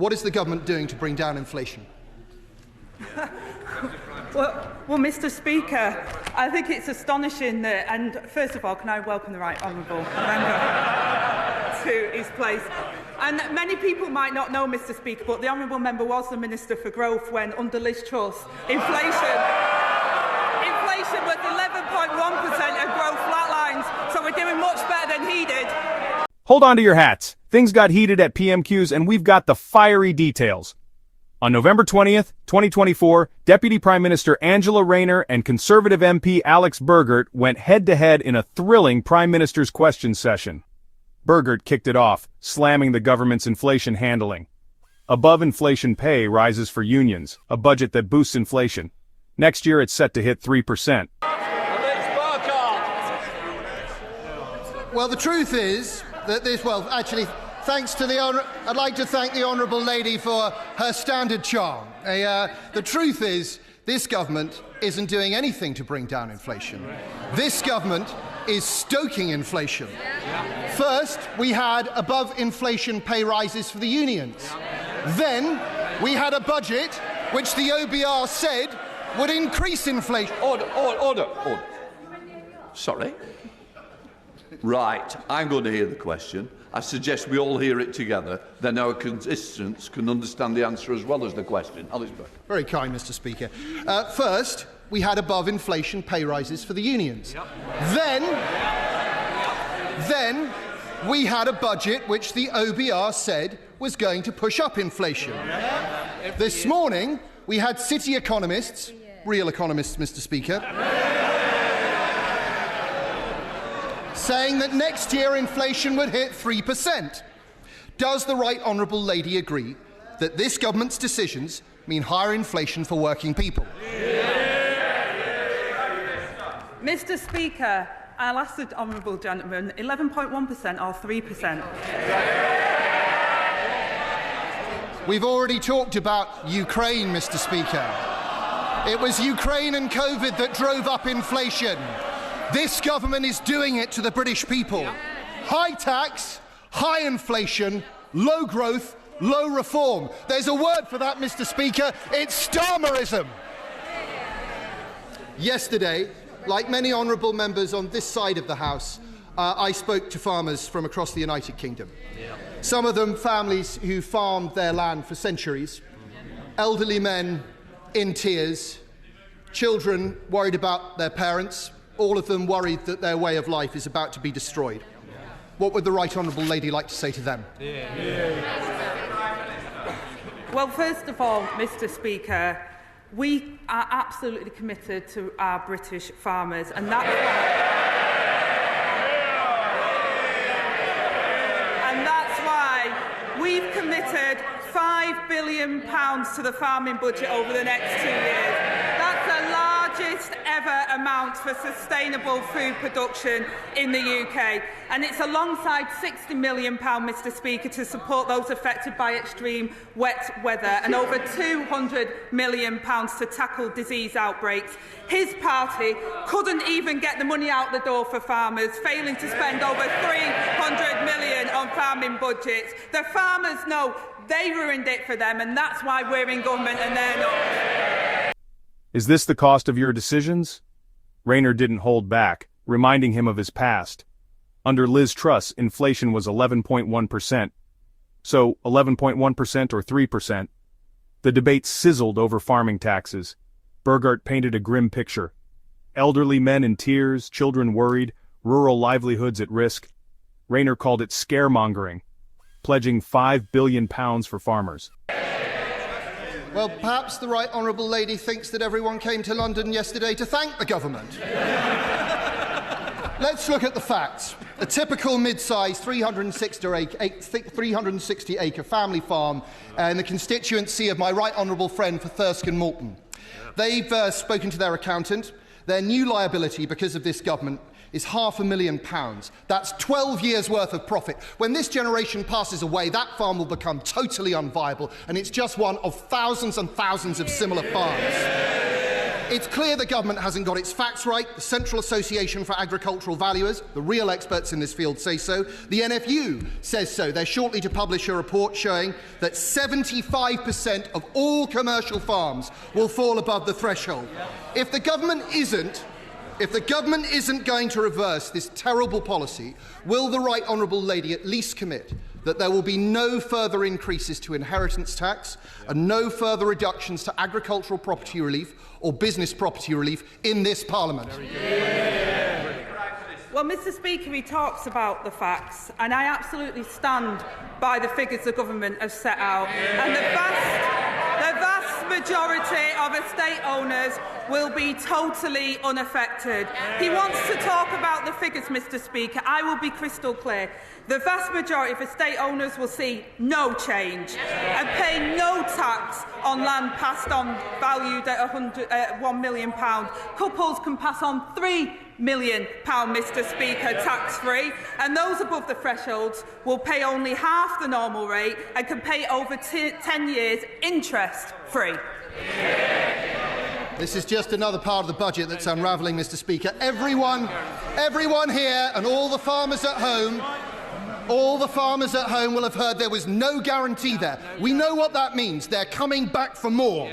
What is the government doing to bring down inflation? Well, Mr. Speaker, I think it's astonishing that, and first of all, can I welcome the Right Honourable Member to his place? And many people might not know, Mr. Speaker, but the Honourable Member was the Minister for Growth when, under Liz Truss, inflation was 11.1% and growth flatlines, so we're doing much better than he did. Hold on to your hats. Things got heated at PMQs and we've got the fiery details. On November 20th, 2024, Deputy Prime Minister Angela Rayner and Conservative MP Alex Burghart went head-to-head in a thrilling Prime Minister's question session. Burghart kicked it off, slamming the government's inflation handling. Above-inflation pay rises for unions, a budget that boosts inflation. Next year it's set to hit 3%. Well, the truth is that thanks to I'd like to thank the Honourable Lady for her standard charm. The truth is, this government isn't doing anything to bring down inflation. This government is stoking inflation. First, we had above-inflation pay rises for the unions. Then, we had a budget which the OBR said would increase inflation. Order. Sorry. Right, I'm going to hear the question. I suggest we all hear it together, then our constituents can understand the answer as well as the question. Alex Burke. Very kind, Mr. Speaker. First, we had above-inflation pay rises for the unions. Yep. Then we had a budget which the OBR said was going to push up inflation. Yep. This morning, we had city economists, real economists, Mr. Speaker, saying that next year inflation would hit 3%. Does the Right Honourable Lady agree that this government's decisions mean higher inflation for working people? Mr. Speaker, I'll ask the Honourable Gentleman, 11.1% or 3%? We've already talked about Ukraine, Mr. Speaker. It was Ukraine and COVID that drove up inflation. This government is doing it to the British people. High tax, high inflation, low growth, low reform. There's a word for that, Mr. Speaker. It's Starmerism. Yesterday, like many honourable members on this side of the House, I spoke to farmers from across the United Kingdom. Some of them families who farmed their land for centuries, elderly men in tears, children worried about their parents, all of them worried that their way of life is about to be destroyed. What would the Right Honourable Lady like to say to them? Well, first of all, Mr. Speaker, we are absolutely committed to our British farmers, and that's why we've committed £5 billion to the farming budget over the next 2 years. That's the largest ever amount for sustainable food production in the UK. And it's alongside £60 million, Mr. Speaker, to support those affected by extreme wet weather and over £200 million to tackle disease outbreaks. His party couldn't even get the money out the door for farmers, failing to spend over £300 million on farming budgets. The farmers know they ruined it for them, and that's why we're in government and they're not. Is this the cost of your decisions? Rayner didn't hold back, reminding him of his past. Under Liz Truss, inflation was 11.1%. So 11.1% or 3%. The debate sizzled over farming taxes. Burghart painted a grim picture. Elderly men in tears, children worried, rural livelihoods at risk. Rayner called it scaremongering, pledging £5 billion for farmers. Well, perhaps the Right Honourable Lady thinks that everyone came to London yesterday to thank the government. Let's look at the facts. A typical mid-sized 360-acre family farm in the constituency of my Right Honourable friend for Thirsk and Malton. They've spoken to their accountant. Their new liability because of this government is £500,000. That's 12 years' worth of profit. When this generation passes away, that farm will become totally unviable, and it's just one of thousands and thousands of similar farms. It's clear the government hasn't got its facts right. The Central Association for Agricultural Valuers, the real experts in this field, say so. The NFU says so. They're shortly to publish a report showing that 75% of all commercial farms will fall above the threshold. If the government isn't going to reverse this terrible policy, will the Right Honourable Lady at least commit that there will be no further increases to inheritance tax and no further reductions to agricultural property relief or business property relief in this Parliament? Well, Mr. Speaker, he talks about the facts, and I absolutely stand by the figures the government has set out. And the vast majority of estate owners will be totally unaffected. He wants to talk about the figures, Mr. Speaker. I will be crystal clear. The vast majority of estate owners will see no change and pay no tax on land passed on valued at £1 million. Couples can pass on £3 million, Mr. Speaker, tax-free, and those above the thresholds will pay only half the normal rate and can pay over 10 years interest-free. This is just another part of the budget that's unravelling, Mr. Speaker. Everyone here and all the farmers at home will have heard there was no guarantee there. We know what that means. They're coming back for more.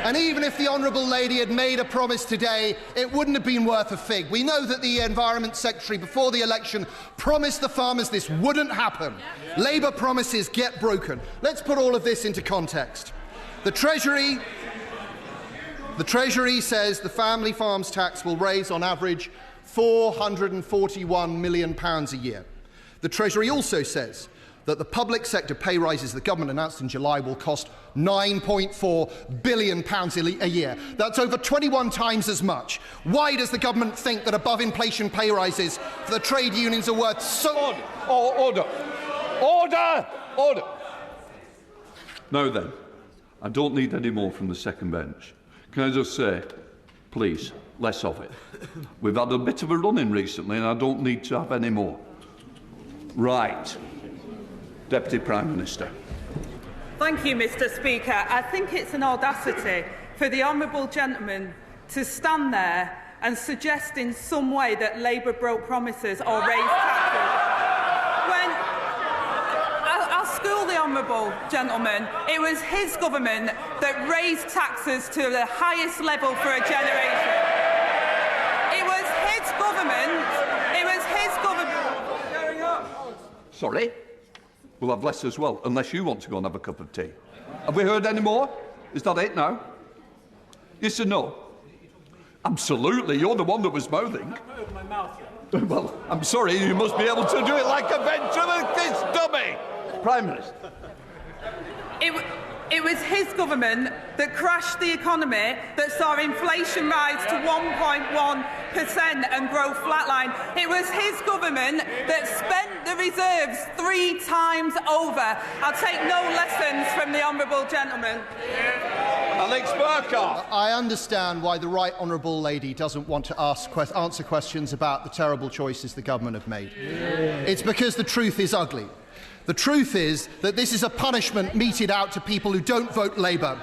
And even if the Honourable Lady had made a promise today, it wouldn't have been worth a fig. We know that the Environment Secretary, before the election, promised the farmers this wouldn't happen. Labour promises get broken. Let's put all of this into context. The Treasury says the family farms tax will raise, on average, £441 million a year. The Treasury also says that the public sector pay rises the government announced in July will cost £9.4 billion a year. That's over 21 times as much. Why does the government think that above-inflation pay rises for the trade unions are worth so... Order! Now then, I don't need any more from the second bench. Can I just say, please, less of it. We've had a bit of a run-in recently and I don't need to have any more. Right. Deputy Prime Minister. Thank you, Mr. Speaker. I think it's an audacity for the honourable gentleman to stand there and suggest in some way that Labour broke promises or raised taxes. When I'll school the honourable gentleman, it was his government that raised taxes to the highest level for a generation. It was his government. Sorry? We'll have less as well, unless you want to go and have a cup of tea. Have we heard any more? Is that it now? Yes or no? Absolutely, you're the one that was mouthing. Well, I'm sorry, you must be able to do it like a ventriloquist dummy. Prime Minister. It was his government that crashed the economy, that saw inflation rise to 1.1% and growth flatline. It was his government that spent the reserves 3 times over. I'll take no lessons from the honourable gentleman. Alex Burghart. I understand why the Right Honourable Lady doesn't want to answer questions about the terrible choices the government have made. It's because the truth is ugly. The truth is that this is a punishment meted out to people who don't vote Labour.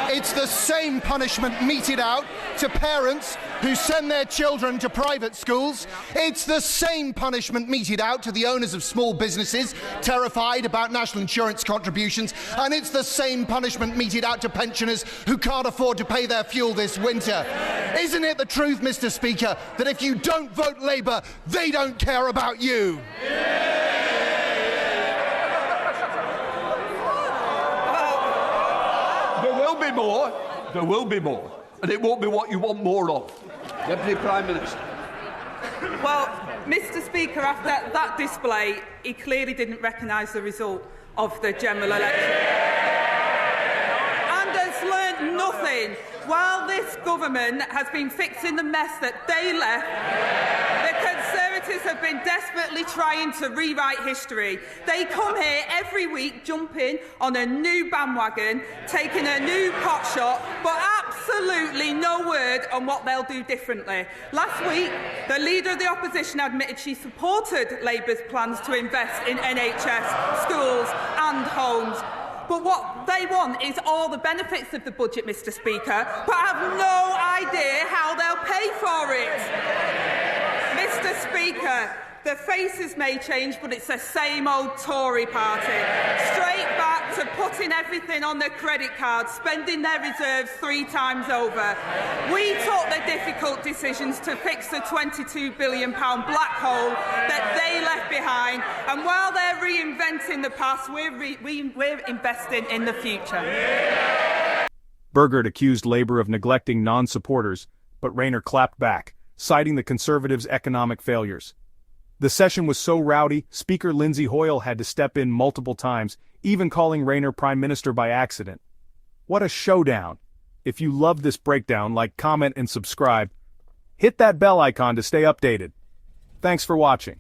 It's the same punishment meted out to parents who send their children to private schools. It's the same punishment meted out to the owners of small businesses terrified about national insurance contributions. And it's the same punishment meted out to pensioners who can't afford to pay their fuel this winter. Isn't it the truth, Mr. Speaker, that if you don't vote Labour, they don't care about you? There will be more, and it won't be what you want more of. Deputy Prime Minister. Well, Mr. Speaker, after that display, he clearly didn't recognise the result of the general election and has learnt nothing. While this government has been fixing the mess that they left, the Conservatives have been desperately trying to rewrite history. They come here every week, jumping on a new bandwagon, taking a new pot shot, but absolutely no word on what they'll do differently. Last week, the Leader of the Opposition admitted she supported Labour's plans to invest in NHS, schools and homes. But what they want is all the benefits of the budget, Mr. Speaker, but have no idea how they'll pay for it. Mr. Speaker, the faces may change, but it's the same old Tory party. Straight back to putting everything on their credit card, spending their reserves 3 times over. We took the difficult decisions to fix the £22 billion black hole that they left behind, and while they're reinventing the past, we're investing in the future. Burghart accused Labour of neglecting non-supporters, but Rayner clapped back, citing the Conservatives' economic failures. The session was so rowdy, Speaker Lindsay Hoyle had to step in multiple times, even calling Rayner Prime Minister by accident. What a showdown! If you loved this breakdown, like, comment, and subscribe. Hit that bell icon to stay updated. Thanks for watching.